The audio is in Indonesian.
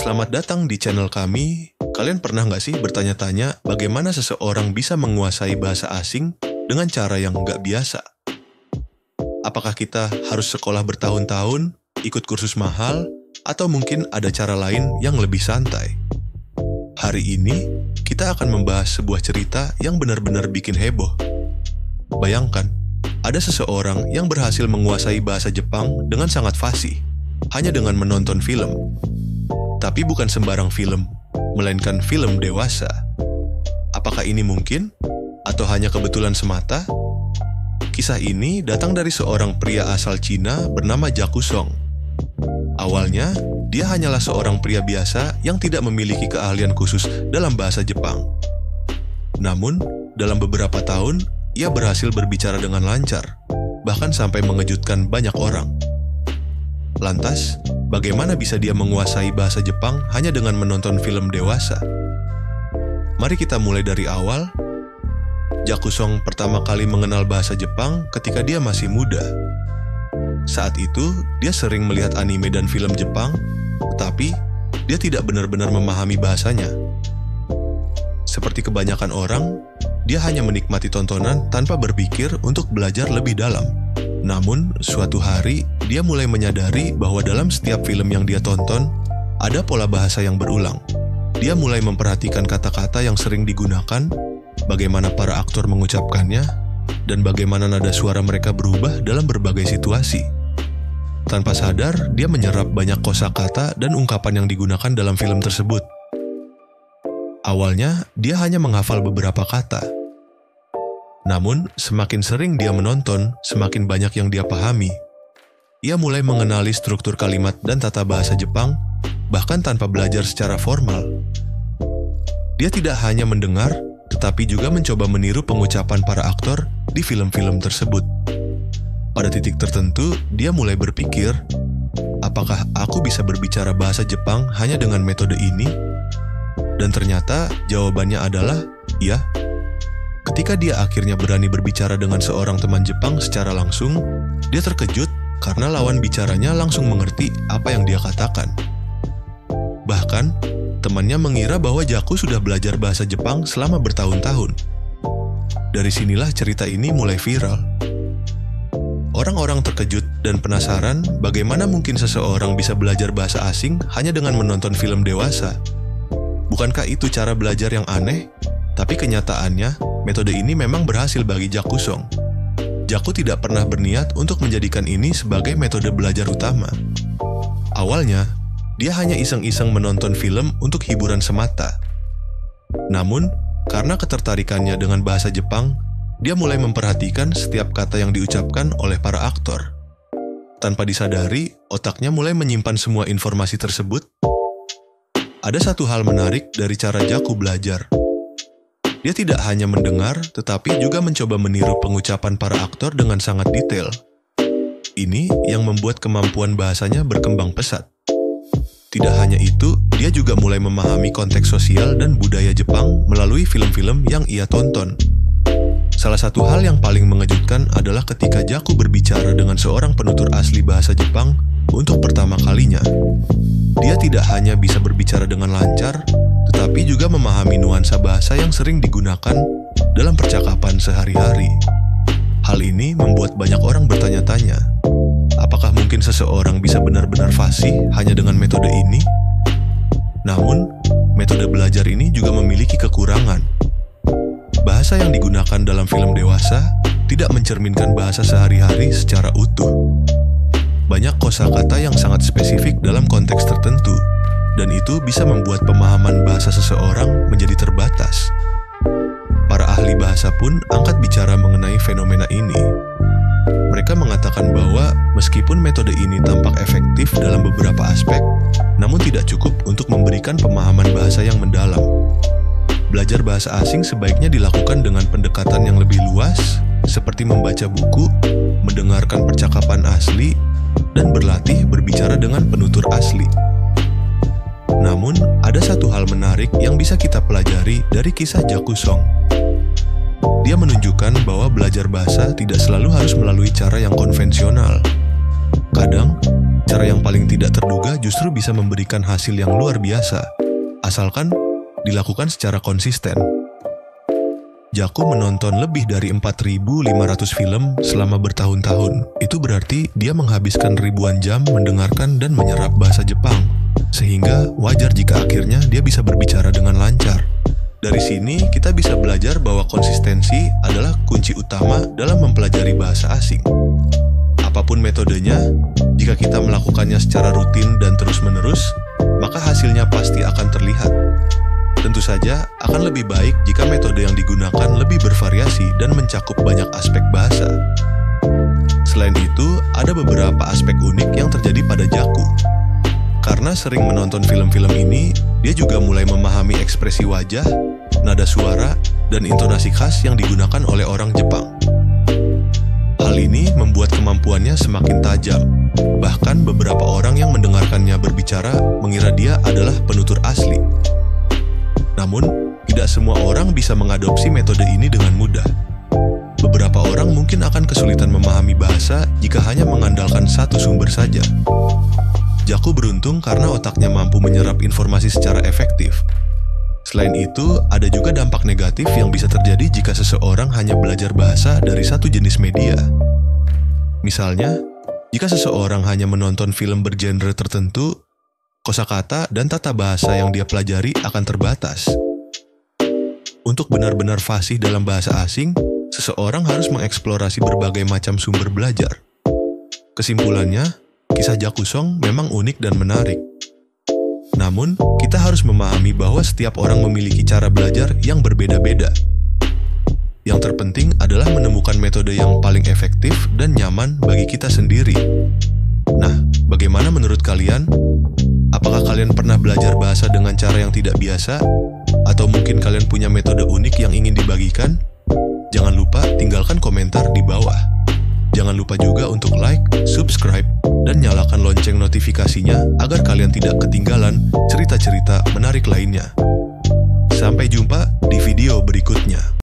Selamat datang di channel kami. Kalian pernah nggak sih bertanya-tanya bagaimana seseorang bisa menguasai bahasa asing dengan cara yang nggak biasa? Apakah kita harus sekolah bertahun-tahun, ikut kursus mahal, atau mungkin ada cara lain yang lebih santai? Hari ini, kita akan membahas sebuah cerita yang benar-benar bikin heboh. Bayangkan, ada seseorang yang berhasil menguasai bahasa Jepang dengan sangat fasih, hanya dengan menonton film. Tapi bukan sembarang film, melainkan film dewasa. Apakah ini mungkin? Atau hanya kebetulan semata? Kisah ini datang dari seorang pria asal Cina bernama Jaku Song. Awalnya, dia hanyalah seorang pria biasa yang tidak memiliki keahlian khusus dalam bahasa Jepang. Namun, dalam beberapa tahun, ia berhasil berbicara dengan lancar, bahkan sampai mengejutkan banyak orang. Lantas, bagaimana bisa dia menguasai bahasa Jepang hanya dengan menonton film dewasa? Mari kita mulai dari awal. Jaku Song pertama kali mengenal bahasa Jepang ketika dia masih muda. Saat itu, dia sering melihat anime dan film Jepang, tetapi dia tidak benar-benar memahami bahasanya. Seperti kebanyakan orang, dia hanya menikmati tontonan tanpa berpikir untuk belajar lebih dalam. Namun, suatu hari, dia mulai menyadari bahwa dalam setiap film yang dia tonton, ada pola bahasa yang berulang. Dia mulai memperhatikan kata-kata yang sering digunakan, bagaimana para aktor mengucapkannya, dan bagaimana nada suara mereka berubah dalam berbagai situasi. Tanpa sadar, dia menyerap banyak kosakata dan ungkapan yang digunakan dalam film tersebut. Awalnya, dia hanya menghafal beberapa kata. Namun, semakin sering dia menonton, semakin banyak yang dia pahami. Ia mulai mengenali struktur kalimat dan tata bahasa Jepang, bahkan tanpa belajar secara formal. Dia tidak hanya mendengar, tetapi juga mencoba meniru pengucapan para aktor di film-film tersebut. Pada titik tertentu, dia mulai berpikir, apakah aku bisa berbicara bahasa Jepang hanya dengan metode ini? Dan ternyata jawabannya adalah, iya. Ketika dia akhirnya berani berbicara dengan seorang teman Jepang secara langsung, dia terkejut karena lawan bicaranya langsung mengerti apa yang dia katakan. Bahkan, temannya mengira bahwa Jaku sudah belajar bahasa Jepang selama bertahun-tahun. Dari sinilah cerita ini mulai viral. Orang-orang terkejut dan penasaran bagaimana mungkin seseorang bisa belajar bahasa asing hanya dengan menonton film dewasa. Bukankah itu cara belajar yang aneh? Tapi kenyataannya, metode ini memang berhasil bagi Jaku Song. Jaku tidak pernah berniat untuk menjadikan ini sebagai metode belajar utama. Awalnya, dia hanya iseng-iseng menonton film untuk hiburan semata. Namun, karena ketertarikannya dengan bahasa Jepang, dia mulai memperhatikan setiap kata yang diucapkan oleh para aktor. Tanpa disadari, otaknya mulai menyimpan semua informasi tersebut. Ada satu hal menarik dari cara Jaku belajar. Dia tidak hanya mendengar, tetapi juga mencoba meniru pengucapan para aktor dengan sangat detail. Ini yang membuat kemampuan bahasanya berkembang pesat. Tidak hanya itu, dia juga mulai memahami konteks sosial dan budaya Jepang melalui film-film yang ia tonton. Salah satu hal yang paling mengejutkan adalah ketika Jaku berbicara dengan seorang penutur asli bahasa Jepang untuk pertama kalinya. Dia tidak hanya bisa berbicara dengan lancar, tetapi juga memahami nuansa bahasa yang sering digunakan dalam percakapan sehari-hari. Hal ini membuat banyak orang bertanya-tanya, apakah mungkin seseorang bisa benar-benar fasih hanya dengan metode ini? Namun, metode belajar ini juga memiliki kekurangan. Bahasa yang digunakan dalam film dewasa tidak mencerminkan bahasa sehari-hari secara utuh. Banyak kosakata yang sangat spesifik dalam konteks tertentu, dan itu bisa membuat pemahaman bahasa seseorang menjadi terbatas. Para ahli bahasa pun angkat bicara mengenai fenomena ini. Mereka mengatakan bahwa meskipun metode ini tampak efektif dalam beberapa aspek, namun tidak cukup untuk memberikan pemahaman bahasa yang mendalam. Belajar bahasa asing sebaiknya dilakukan dengan pendekatan yang lebih luas, seperti membaca buku, mendengarkan percakapan asli, dan berlatih berbicara dengan penutur asli. Namun, ada satu hal menarik yang bisa kita pelajari dari kisah Jaku Song. Dia menunjukkan bahwa belajar bahasa tidak selalu harus melalui cara yang konvensional. Kadang, cara yang paling tidak terduga justru bisa memberikan hasil yang luar biasa, asalkan dilakukan secara konsisten. Jaku menonton lebih dari 4.500 film selama bertahun-tahun. Itu berarti dia menghabiskan ribuan jam mendengarkan dan menyerap bahasa Jepang, sehingga wajar jika akhirnya dia bisa berbicara dengan lancar. Dari sini, kita bisa belajar bahwa konsistensi adalah kunci utama dalam mempelajari bahasa asing. Apapun metodenya, jika kita melakukannya secara rutin dan terus-menerus, maka hasilnya pasti akan terlihat. Tentu saja, akan lebih baik jika metode yang digunakan lebih bervariasi dan mencakup banyak aspek bahasa. Selain itu, ada beberapa aspek unik yang terjadi pada Jaku. Karena sering menonton film-film ini, dia juga mulai memahami ekspresi wajah, nada suara, dan intonasi khas yang digunakan oleh orang Jepang. Hal ini membuat kemampuannya semakin tajam. Bahkan beberapa orang yang mendengarkannya berbicara mengira dia adalah penutur asli. Namun, tidak semua orang bisa mengadopsi metode ini dengan mudah. Beberapa orang mungkin akan kesulitan memahami bahasa jika hanya mengandalkan satu sumber saja. Jaku beruntung karena otaknya mampu menyerap informasi secara efektif. Selain itu, ada juga dampak negatif yang bisa terjadi jika seseorang hanya belajar bahasa dari satu jenis media. Misalnya, jika seseorang hanya menonton film bergenre tertentu, kosakata dan tata bahasa yang dia pelajari akan terbatas. Untuk benar-benar fasih dalam bahasa asing, seseorang harus mengeksplorasi berbagai macam sumber belajar. Kesimpulannya, kisah Jaku Song memang unik dan menarik. Namun, kita harus memahami bahwa setiap orang memiliki cara belajar yang berbeda-beda. Yang terpenting adalah menemukan metode yang paling efektif dan nyaman bagi kita sendiri. Nah, bagaimana menurut kalian? Apakah kalian pernah belajar bahasa dengan cara yang tidak biasa? Atau mungkin kalian punya metode unik yang ingin dibagikan? Jangan lupa tinggalkan komentar di bawah. Jangan lupa juga untuk like, subscribe, dan nyalakan lonceng notifikasinya agar kalian tidak ketinggalan cerita-cerita menarik lainnya. Sampai jumpa di video berikutnya.